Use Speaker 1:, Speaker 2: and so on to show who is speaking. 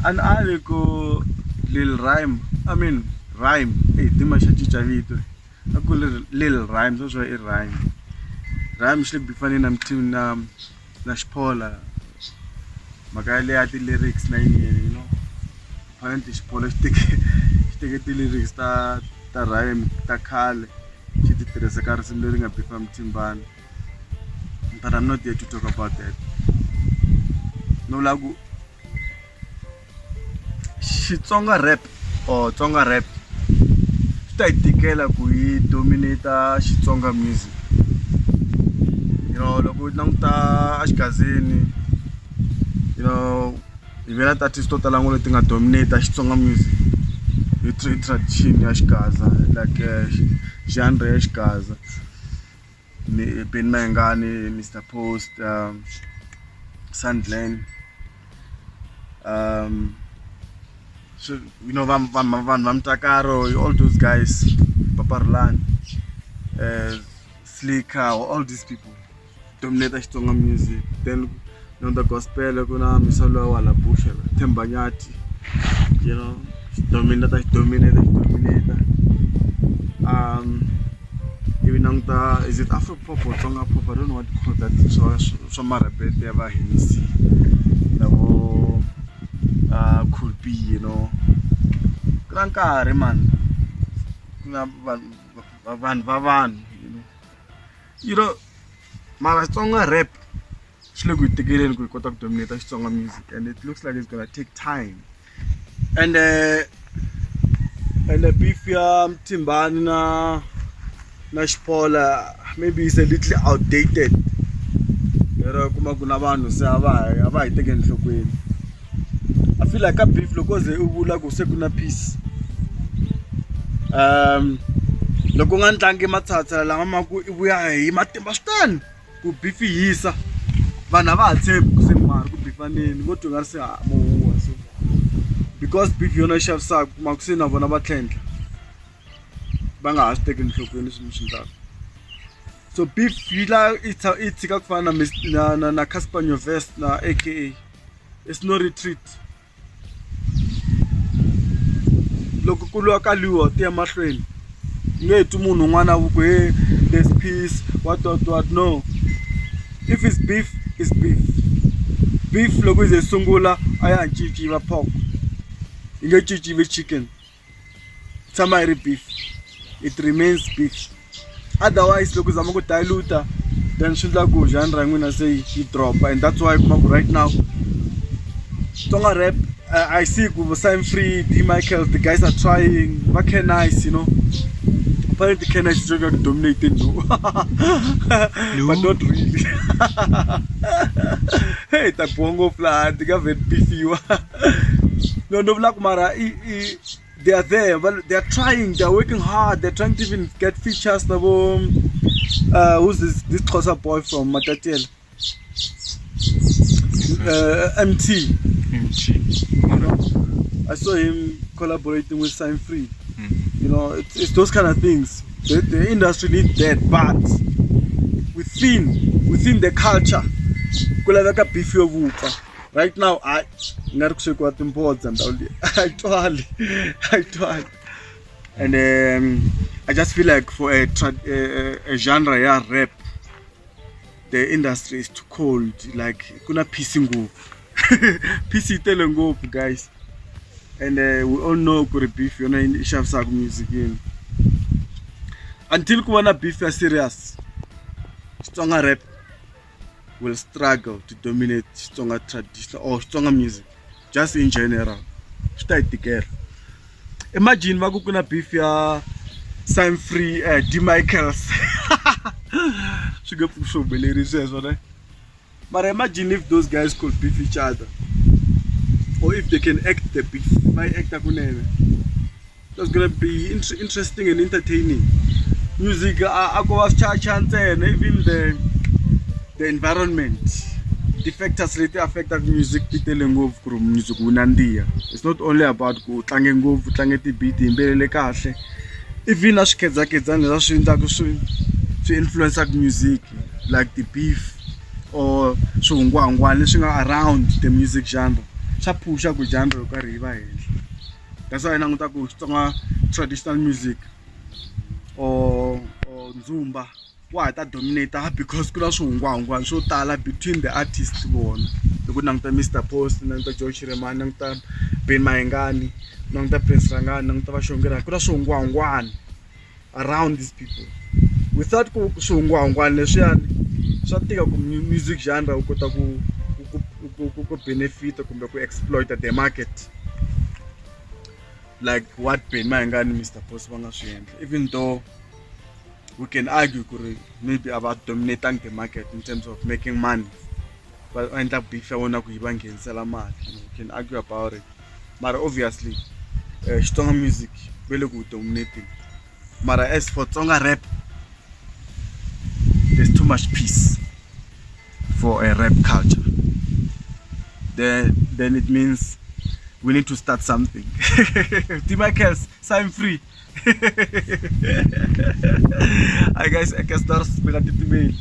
Speaker 1: an aliko lil rhyme, I mean rhyme, timasha chichavito aku lil rhyme, so I rhyme should be funny na mtim na Shipola magale ati lyrics na you know apparently Shipola take the lyrics ta rhyme ta khale chiti tirhisa ka risimu leri nga bifa mtimbani, but I'm not there to talk about that. No lagu Tsonga rap or Tsonga rap tikela ku yi dominate Xitsonga music, you know, loko languta axikazini, you know, hi vela artist to tala ngolo ti nga dominate Xitsonga music hi tradition ya xikaza, like genre ya xikaza, Ben Mayengani, Mr. Post, Sandland, so you know Van Takaro, all those guys, Paparlan, Slicker, all these people dominate Xitsonga music. Then you know the gospel, kuna Misolo wala Busha, Tembanyati, you know, dominate. Even on the, is it Afro pop or Tsonga pop? I don't know what to call that. So marabete aba hinisi, labo could be, you know, Grankare man, van, you know, Mara Tsonga rap. Look with the girl and we talk dominate Tsonga music, and it looks like it's gonna take time. And the beef Timbani na Shipola maybe it's a little outdated. Kuma kuna vanhu se ava hi tekeni enhlokweni. I feel like a beef loko ze u vula ku se kuna peace. Loko nga ntlangi matsatsa lama ma ku i vuya hi matimba switani ku beef yisa. Vanhu va ha tshembi ku se mari ku beefaneni vo twa nga ri se mohuwa, so because beef yona xavisaka kuma ku se na vona va tlhentlha va nga ha swi tekeni enhlokweni swilo swi endlaka. So beef yi la i tshika ku fana na Casper Nyovest na aka it's no retreat. Loko ku lwa ka liwa ti ya mahlweni nge tu munhu un'wana vu ku hey there's peace what, no. If it's beef, it's beef. Beef loko ize sungula aya cinci va pork, yi nge cinci va chicken, tshama yi ri beef, it remains beef. Otherwise loko zama ku dilute then swi endla ku genre n'wina se yi drop, and that's why kuma ku right now Tsonga rap I see ku Sign Free, D Michael, the guys are trying, va nice, you know. Apparently Kenya is trying to dominate it, no. But not really. Hey, that bongo flat, they got very beefy. No, Black Mara, they are there, but they are trying, they are working hard, they're trying to even get features. Who's this Xhosa boy from Matatiele? MT. You know, I saw him collaborating with Sign Free. You know, it's those kind of things. The industry needs that, but within the culture, kulaveka beef yovuka. Right now, I and I just feel like for a genre ya rap, the industry is too cold. Like kuna pissing go, PC telling go, guys. And we all know kuri beef yona ishavisa music in. Until kuwana beef is serious, Tsonga rap will struggle to dominate Tsonga traditional or Tsonga music, just in general. Imagine kuna beef ya Sign Free, D Michaels. But imagine if those guys could beef each other, or if they can act the beef. That's gonna be interesting and entertaining. Music, and even the environment, the factors that affect music. It's not only about go tlange beat imbelele kahle. Even as kids to influence music, like the beef or around the music genre. swa phusha ku genre yo karhi yi va henhla. That's why nanguta ku Xitsonga traditional music or ndzumba wa ha ta dominate because ku na swihungwahungwana swo tala between the artists vona. Loko nanguta Mr Post, nanguta George Remani, nanguta Ben Mayengani, nanguta Prince Rangani, nanguta va Xongera, ku na swihungwahungwana around these people. Without ku swihungwahungwana leswiyani swa tika ku music genre u kota ku benefit kumbe ku exploit the market like what Ben Mayengani, Mr Post va nga swi endla, even though we can argue maybe about dominating the market in terms of making money, but end up beef wona ku yiva nghenisela mali. We can argue about it, but obviously Xitsonga music vele ku dominating. Mara as for Tsonga rap, there's too much peace for a rap culture. Then it means we need to start something. Timakers, sign free. Hi guys, I can start speaking to me.